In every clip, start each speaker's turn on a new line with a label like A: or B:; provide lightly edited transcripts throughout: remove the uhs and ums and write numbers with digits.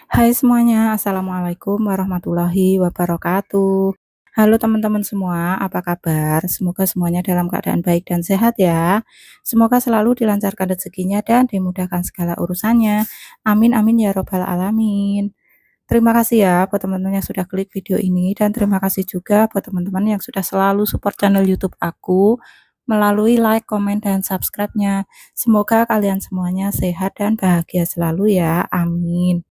A: Hai semuanya, Assalamualaikum warahmatullahi wabarakatuh. Halo teman-teman semua, apa kabar? Semoga semuanya dalam keadaan baik dan sehat ya. Semoga selalu dilancarkan rezekinya dan dimudahkan segala urusannya. Amin amin ya robbal alamin. Terima kasih ya buat teman-teman yang sudah klik video ini dan terima kasih juga buat teman-teman yang sudah selalu support channel YouTube aku melalui like, komen, dan subscribe-nya. Semoga kalian semuanya sehat dan bahagia selalu ya. Amin.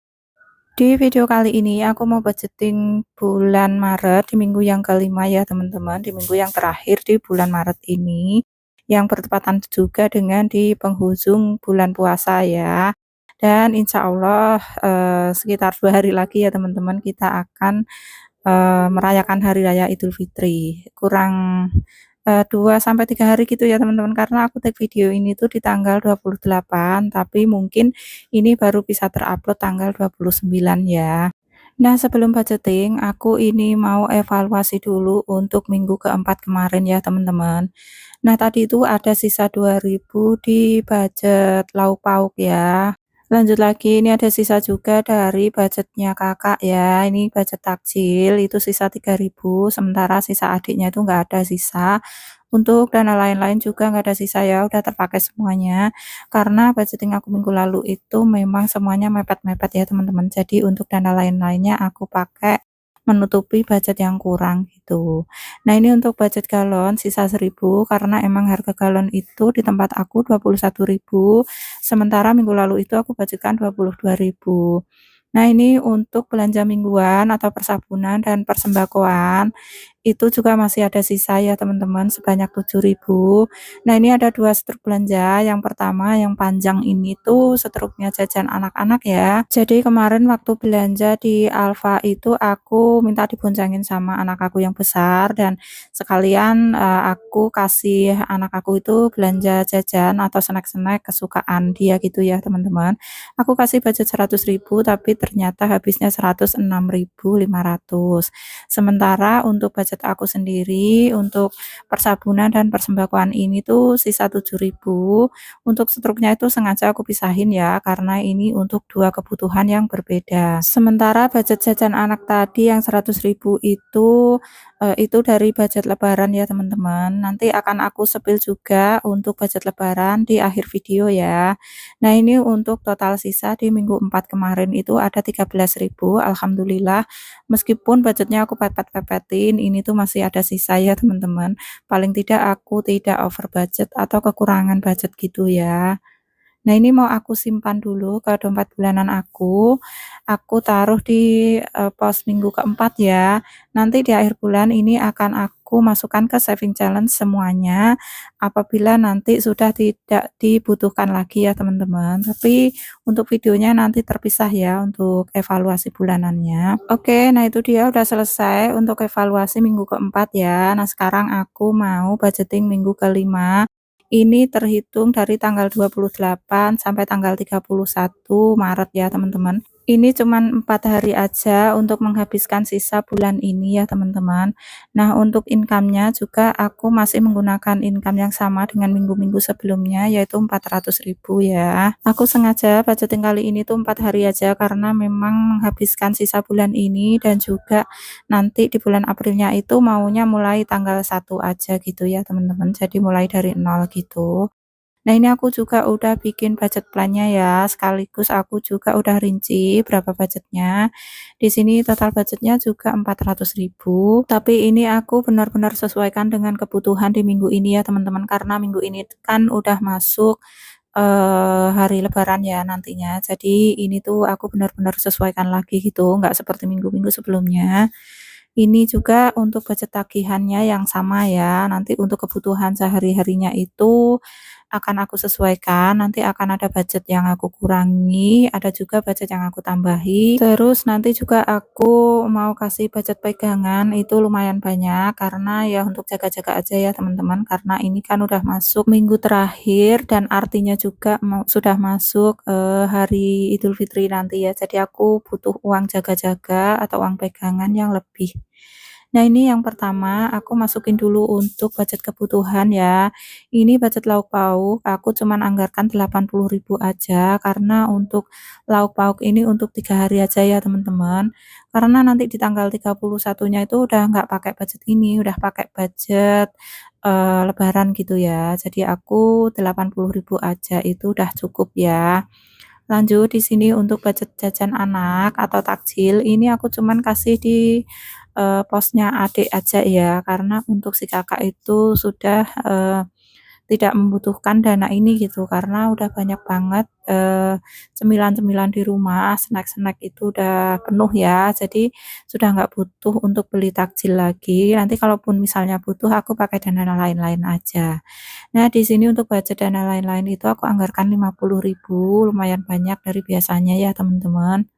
A: Di video kali ini aku mau budgeting bulan Maret di minggu yang kelima ya teman-teman, di minggu yang terakhir di bulan Maret ini, yang bertepatan juga dengan di penghujung bulan puasa ya. Dan insya Allah sekitar 2 hari lagi ya teman-teman kita akan merayakan Hari Raya Idul Fitri. Kurang 2 sampai 3 hari gitu ya teman-teman, karena aku take video ini tuh di tanggal 28, tapi mungkin ini baru bisa terupload tanggal 29 ya. Nah, sebelum budgeting, aku ini mau evaluasi dulu untuk minggu keempat kemarin ya teman-teman. Nah, tadi itu ada sisa 2.000 di budget lauk pauk ya. Lanjut lagi, ini ada sisa juga dari budgetnya kakak ya. Ini budget takjil itu sisa 3.000, sementara sisa adiknya itu nggak ada sisa. Untuk dana lain-lain juga nggak ada sisa ya, udah terpakai semuanya. Karena budgeting aku minggu lalu itu memang semuanya mepet-mepet ya teman-teman. Jadi untuk dana lain-lainnya aku pakai menutupi budget yang kurang gitu. Nah, ini untuk budget galon sisa 1.000 karena emang harga galon itu di tempat aku 21.000, sementara minggu lalu itu aku budgetkan 22.000. Nah, ini untuk belanja mingguan atau persabunan dan persembakoan itu juga masih ada sisa ya teman-teman sebanyak 7.000. Nah, ini ada 2 struk belanja. Yang pertama yang panjang ini tuh struknya jajan anak-anak ya. Jadi kemarin waktu belanja di Alfa itu aku minta diboncengin sama anak aku yang besar dan sekalian aku kasih anak aku itu belanja jajan atau snack-snack kesukaan dia gitu ya teman-teman. Aku kasih budget 100.000 tapi ternyata habisnya 106.500. Sementara untuk budget aku sendiri untuk persabunan dan persembakoan ini tuh sisa 7.000. Untuk struknya itu sengaja aku pisahin ya karena ini untuk dua kebutuhan yang berbeda. Sementara budget jajan anak tadi yang 100.000 itu dari budget lebaran ya teman-teman. Nanti akan aku spill juga untuk budget lebaran di akhir video ya. Nah, ini untuk total sisa di minggu 4 kemarin itu ada 13.000. Alhamdulillah meskipun budgetnya aku pepet-pepetin, ini tuh masih ada sisa ya teman-teman. Paling tidak aku tidak over budget atau kekurangan budget gitu ya. Nah, ini mau aku simpan dulu ke dompet bulanan aku. Aku taruh di pos minggu keempat ya. Nanti di akhir bulan ini akan aku masukkan ke saving challenge semuanya. Apabila nanti sudah tidak dibutuhkan lagi ya teman-teman. Tapi untuk videonya nanti terpisah ya untuk evaluasi bulanannya. Oke, nah itu dia udah selesai untuk evaluasi minggu keempat ya. Nah, sekarang aku mau budgeting minggu kelima. Ini terhitung dari tanggal 28 sampai tanggal 31 Maret ya teman-teman. Ini cuman 4 hari aja untuk menghabiskan sisa bulan ini ya teman-teman. Nah, untuk income-nya juga aku masih menggunakan income yang sama dengan minggu-minggu sebelumnya yaitu 400.000 ya. Aku sengaja budgeting kali ini tuh 4 hari aja karena memang menghabiskan sisa bulan ini dan juga nanti di bulan Aprilnya itu maunya mulai tanggal 1 aja gitu ya teman-teman. Jadi mulai dari nol gitu. Nah, ini aku juga udah bikin budget plan-nya ya, sekaligus aku juga udah rinci berapa budgetnya. Di sini total budgetnya juga 400.000, tapi ini aku benar-benar sesuaikan dengan kebutuhan di minggu ini ya teman-teman, karena minggu ini kan udah masuk hari lebaran ya nantinya. Jadi ini tuh aku benar-benar sesuaikan lagi gitu, nggak seperti minggu-minggu sebelumnya. Ini juga untuk budget tagihannya yang sama ya, nanti untuk kebutuhan sehari-harinya itu akan aku sesuaikan, nanti akan ada budget yang aku kurangi, ada juga budget yang aku tambahi. Terus nanti juga aku mau kasih budget pegangan itu lumayan banyak karena ya untuk jaga-jaga aja ya teman-teman, karena ini kan udah masuk minggu terakhir dan artinya juga sudah masuk hari Idul Fitri nanti ya. Jadi aku butuh uang jaga-jaga atau uang pegangan yang lebih. Nah, ini yang pertama aku masukin dulu untuk budget kebutuhan ya. Ini budget lauk pauk, aku cuman anggarkan 80.000 aja karena untuk lauk pauk ini untuk 3 hari aja ya teman-teman. Karena nanti di tanggal 31-nya itu udah nggak pakai budget ini, udah pakai budget lebaran gitu ya. Jadi aku 80.000 aja itu udah cukup ya. Lanjut di sini untuk budget jajan anak atau takjil, ini aku cuman kasih di, posnya adik aja ya, karena untuk si kakak itu sudah, tidak membutuhkan dana ini gitu, karena udah banyak banget, cemilan-cemilan di rumah, snack-snack itu udah penuh ya, jadi sudah nggak butuh untuk beli takjil lagi, nanti kalaupun misalnya butuh aku pakai dana lain-lain aja. Nah, di sini untuk budget dan lain-lain itu aku anggarkan 50.000, lumayan banyak dari biasanya ya, teman-teman.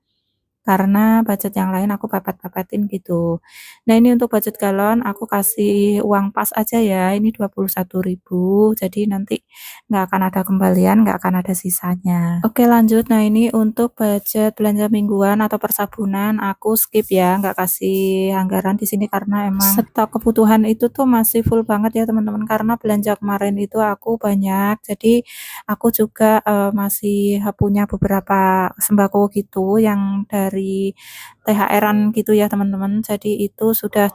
A: Karena budget yang lain aku pepet-pepetin gitu. Nah, ini untuk budget galon aku kasih uang pas aja ya, ini 21.000, jadi nanti nggak akan ada kembalian, nggak akan ada sisanya. Oke lanjut, nah ini untuk budget belanja mingguan atau persabunan aku skip ya, nggak kasih anggaran di sini karena emang stok kebutuhan itu tuh masih full banget ya teman-teman, karena belanja kemarin itu aku banyak, jadi aku juga, masih punya beberapa sembako gitu yang dari THR-an gitu ya teman-teman. Jadi itu sudah,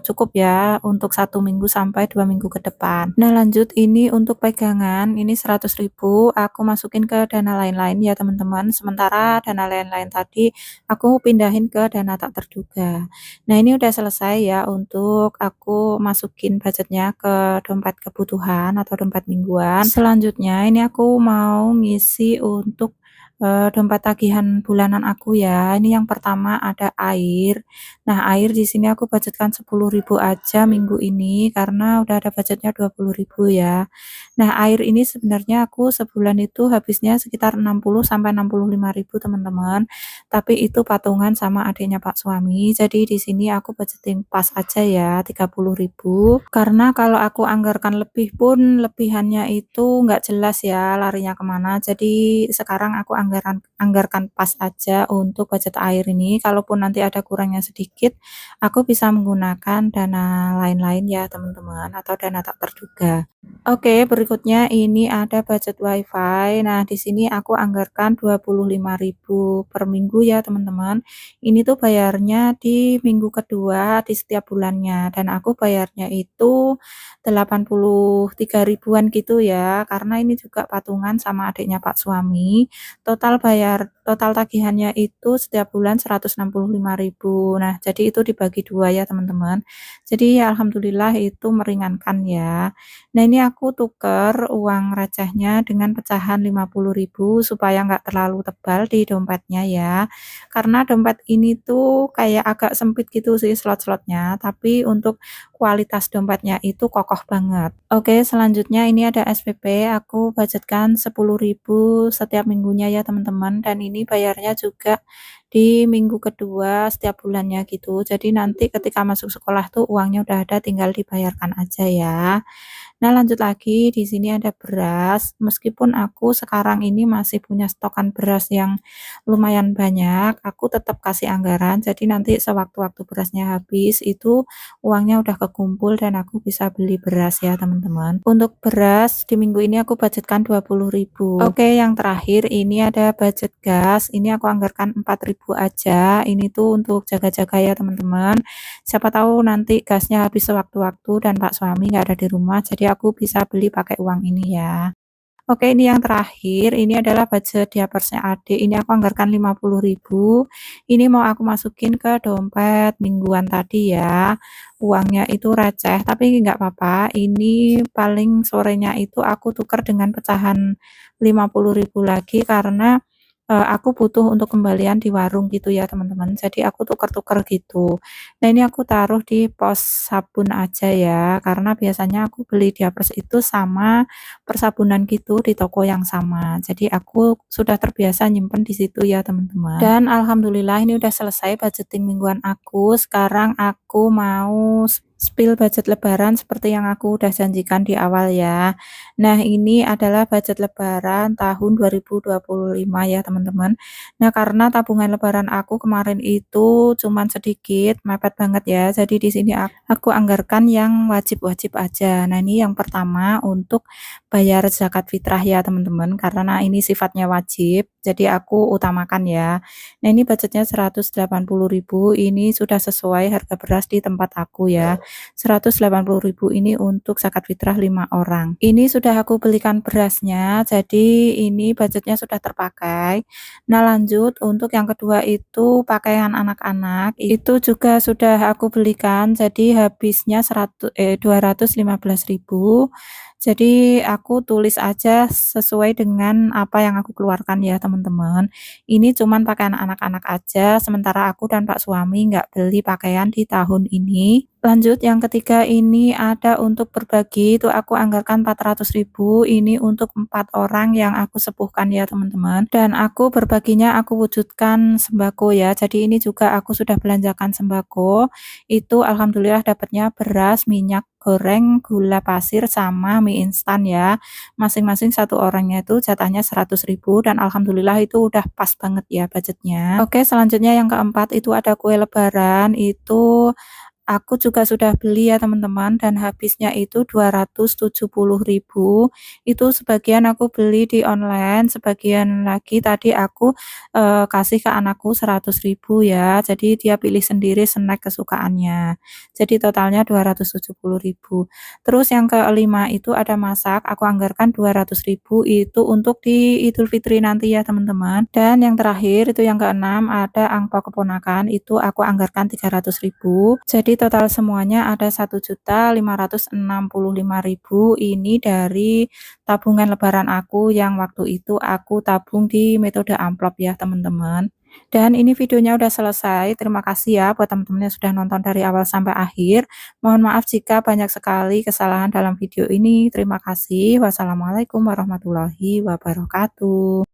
A: cukup ya untuk 1 minggu sampai 2 minggu ke depan. Nah lanjut ini untuk pegangan, ini 100.000 aku masukin ke dana lain-lain ya teman-teman. Sementara dana lain-lain tadi aku pindahin ke dana tak terduga. Nah ini udah selesai ya untuk aku masukin budgetnya ke dompet kebutuhan atau dompet mingguan. Selanjutnya ini aku mau ngisi untuk, dompet tagihan bulanan aku ya. Ini yang pertama ada air. Nah, air di sini aku budgetkan 10.000 aja minggu ini karena udah ada budgetnya 20.000 ya. Nah, air ini sebenarnya aku sebulan itu habisnya sekitar 60 sampai 65.000 teman-teman. Tapi itu patungan sama adiknya Pak suami. Jadi di sini aku budgeting pas aja ya 30.000. Karena kalau aku anggarkan lebih pun lebihannya itu nggak jelas ya larinya kemana. Jadi sekarang aku anggarkan pas aja untuk budget air ini. Kalaupun nanti ada kurangnya sedikit, aku bisa menggunakan dana lain-lain ya teman-teman atau dana tak terduga. Oke, berikutnya ini ada budget WiFi. Nah, di sini aku anggarkan 25.000 per minggu ya, teman-teman. Ini tuh bayarnya di minggu kedua di setiap bulannya dan aku bayarnya itu 83 ribuan gitu ya. Karena ini juga patungan sama adiknya Pak suami. Total tagihannya itu setiap bulan 165.000. Nah, jadi itu dibagi dua ya, teman-teman. Jadi ya alhamdulillah itu meringankan ya. Nah, ini aku tuker uang recehnya dengan pecahan 50.000 supaya nggak terlalu tebal di dompetnya ya. Karena dompet ini tuh kayak agak sempit gitu sih slot-slotnya, tapi untuk kualitas dompetnya itu kokoh banget. Oke, selanjutnya ini ada SPP, aku budgetkan 10.000 setiap minggunya ya teman-teman, dan ini bayarnya juga di minggu kedua setiap bulannya gitu. Jadi nanti ketika masuk sekolah tuh uangnya udah ada, tinggal dibayarkan aja ya. Nah, lanjut lagi di sini ada beras. Meskipun aku sekarang ini masih punya stokan beras yang lumayan banyak, aku tetap kasih anggaran. Jadi nanti sewaktu-waktu berasnya habis itu uangnya udah kekumpul dan aku bisa beli beras ya, teman-teman. Untuk beras di minggu ini aku budgetkan 20.000. Oke, yang terakhir ini ada budget gas. Ini aku anggarkan 4.000 aja. Ini tuh untuk jaga-jaga ya, teman-teman. Siapa tahu nanti gasnya habis sewaktu-waktu dan Pak suami nggak ada di rumah, jadi aku bisa beli pakai uang ini ya. Oke, ini yang terakhir, ini adalah budget diapersnya adik, ini aku anggarkan 50.000. Ini mau aku masukin ke dompet mingguan tadi ya. Uangnya itu receh, tapi nggak apa-apa, ini paling sorenya itu aku tuker dengan pecahan 50.000 lagi karena aku butuh untuk kembalian di warung gitu ya teman-teman, jadi aku tuker-tuker gitu. Nah ini aku taruh di pos sabun aja ya, karena biasanya aku beli diapers itu sama persabunan gitu di toko yang sama. Jadi aku sudah terbiasa nyimpen di situ ya teman-teman. Dan alhamdulillah ini udah selesai budgeting mingguan aku. Sekarang aku mau Spill budget lebaran seperti yang aku udah janjikan di awal ya. Nah, ini adalah budget lebaran tahun 2025 ya, teman-teman. Nah, karena tabungan lebaran aku kemarin itu cuman sedikit, mepet banget ya. Jadi di sini aku anggarkan yang wajib-wajib aja. Nah, ini yang pertama untuk bayar zakat fitrah ya, teman-teman. Karena ini sifatnya wajib, jadi aku utamakan ya. Nah, ini budgetnya 180.000, ini sudah sesuai harga beras di tempat aku ya. 180.000 ini untuk zakat fitrah 5 orang. Ini sudah aku belikan berasnya, jadi ini budgetnya sudah terpakai. Nah, lanjut untuk yang kedua itu pakaian anak-anak, itu juga sudah aku belikan, jadi habisnya 215.000. Jadi aku tulis aja sesuai dengan apa yang aku keluarkan ya, teman-teman. Ini cuman pakaian anak-anak aja, sementara aku dan Pak suami nggak beli pakaian di tahun ini. Lanjut yang ketiga ini ada untuk berbagi, itu aku anggarkan 400.000, ini untuk 4 orang yang aku sepuhkan ya, teman-teman. Dan aku berbaginya aku wujudkan sembako ya. Jadi ini juga aku sudah belanjakan sembako. Itu alhamdulillah dapatnya beras, minyak goreng, gula pasir sama mie instan ya. Masing-masing satu orangnya itu jatahnya 100.000 dan alhamdulillah itu udah pas banget ya budgetnya. Oke, selanjutnya yang keempat itu ada kue lebaran, itu aku juga sudah beli ya, teman-teman, dan habisnya itu 270.000. Itu sebagian aku beli di online, sebagian lagi tadi aku kasih ke anakku 100.000 ya. Jadi dia pilih sendiri snack kesukaannya. Jadi totalnya 270.000. Terus yang kelima itu ada masak, aku anggarkan 200.000 itu untuk di Idul Fitri nanti ya, teman-teman. Dan yang terakhir itu yang keenam ada angpau keponakan, itu aku anggarkan 300.000. Jadi total semuanya ada 1.565.000 ini dari tabungan lebaran aku yang waktu itu aku tabung di metode amplop ya, teman-teman. Dan ini videonya udah selesai. Terima kasih ya buat teman-teman yang sudah nonton dari awal sampai akhir. Mohon maaf jika banyak sekali kesalahan dalam video ini. Terima kasih. Wassalamualaikum warahmatullahi wabarakatuh.